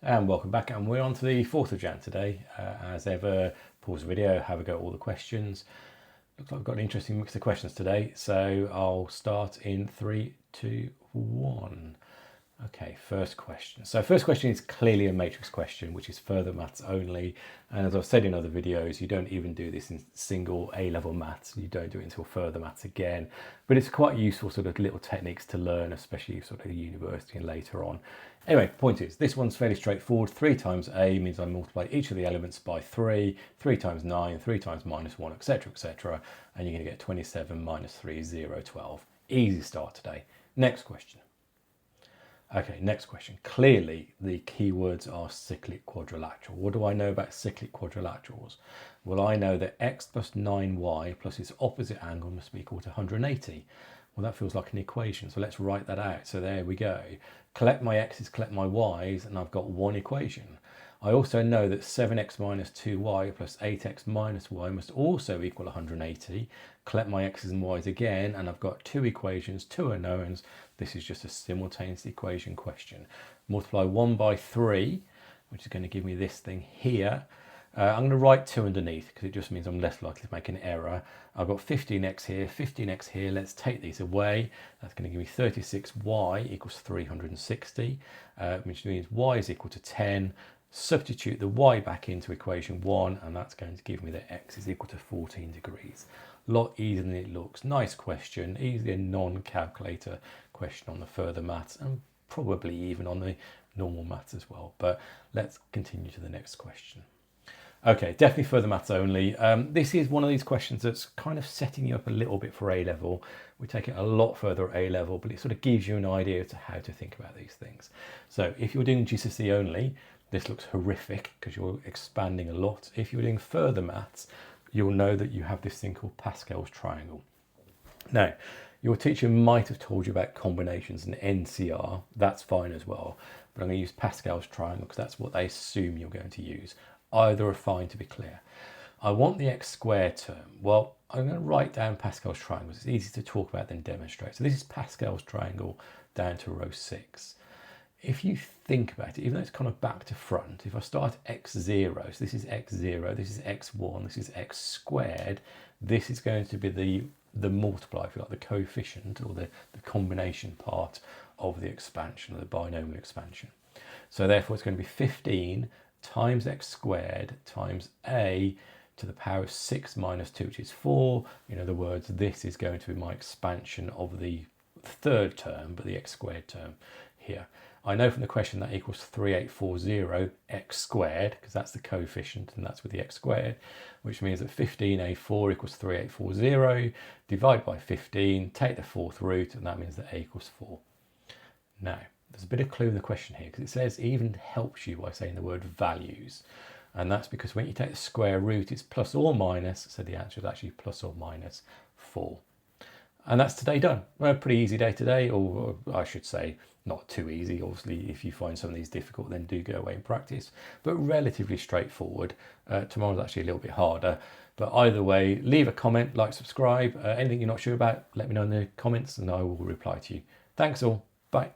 And welcome back, and we're on to the 4th of Jan today. As ever, pause the video, have a go at all the questions. Looks like we've got an interesting mix of questions today, so I'll start in 3, 2, 1. Okay, first question. So first question is clearly a matrix question, which is further maths only. And as I've said in other videos, you don't even do this in single A-level maths. You don't do it until further maths again. But it's quite useful sort of little techniques to learn, especially sort of university and later on. Anyway, point is, this one's fairly straightforward. 3 times A means I multiply each of the elements by 3, 3 times 9, 3 times minus 1, etc., etc. And you're going to get 27 minus 3 is 0, 12. Easy start today. Next question. Okay, next question. Clearly, the keywords are cyclic quadrilateral. What do I know about cyclic quadrilaterals? Well, I know that x plus 9y plus its opposite angle must be equal to 180. Well, that feels like an equation, so let's write that out. So there we go. Collect my x's, collect my y's, and I've got one equation. I also know that 7x minus 2y plus 8x minus y must also equal 180. Collect my x's and y's again, and I've got 2 equations, 2 unknowns. This is just a simultaneous equation question. Multiply 1 by 3, which is going to give me this thing here. I'm going to write 2 underneath because it just means I'm less likely to make an error. I've got 15x here, 15x here. Let's take these away. That's going to give me 36y equals 360, which means y is equal to 10. Substitute the y back into equation 1, and that's going to give me that x is equal to 14 degrees. A lot easier than it looks. Nice question, easily a non-calculator question on the further maths, and probably even on the normal maths as well. But let's continue to the next question. Okay, definitely further maths only. This is one of these questions that's kind of setting you up a little bit for A-level. We take it a lot further at A-level, but it sort of gives you an idea as to how to think about these things. So if you're doing GCSE only, this looks horrific because you're expanding a lot. If you're doing further maths, you'll know that you have this thing called Pascal's triangle. Now, your teacher might have told you about combinations and NCR. That's fine as well. But I'm going to use Pascal's triangle because that's what they assume you're going to use. Either are fine, to be clear. I want the x squared term. Well, I'm going to write down Pascal's triangle. It's easy to talk about than demonstrate. So this is Pascal's triangle down to row 6. If you think about it, even though it's kind of back to front, if I start x0, so this is x0, this is x1, this is x squared, this is going to be the multiplier, if you like, the coefficient or the combination part of the expansion, or the binomial expansion. So therefore it's going to be 15 times x squared times a to the power of 6 minus 2, which is 4. In other words, this is going to be my expansion of the third term, but the x squared term here. I know from the question that equals 3840 x squared, because that's the coefficient and that's with the x squared, which means that 15a4 equals 3840, divide by 15, take the 4th root, and that means that a equals 4. Now, there's a bit of clue in the question here, because it says it even helps you by saying the word values. And that's because when you take the square root, it's plus or minus, so the answer is actually plus or minus 4. And that's today done. Well, a pretty easy day today, or I should say not too easy. Obviously, if you find some of these difficult, then do go away and practice. But relatively straightforward. Tomorrow's actually a little bit harder. But either way, leave a comment, like, subscribe. Anything you're not sure about, let me know in the comments and I will reply to you. Thanks all. Bye.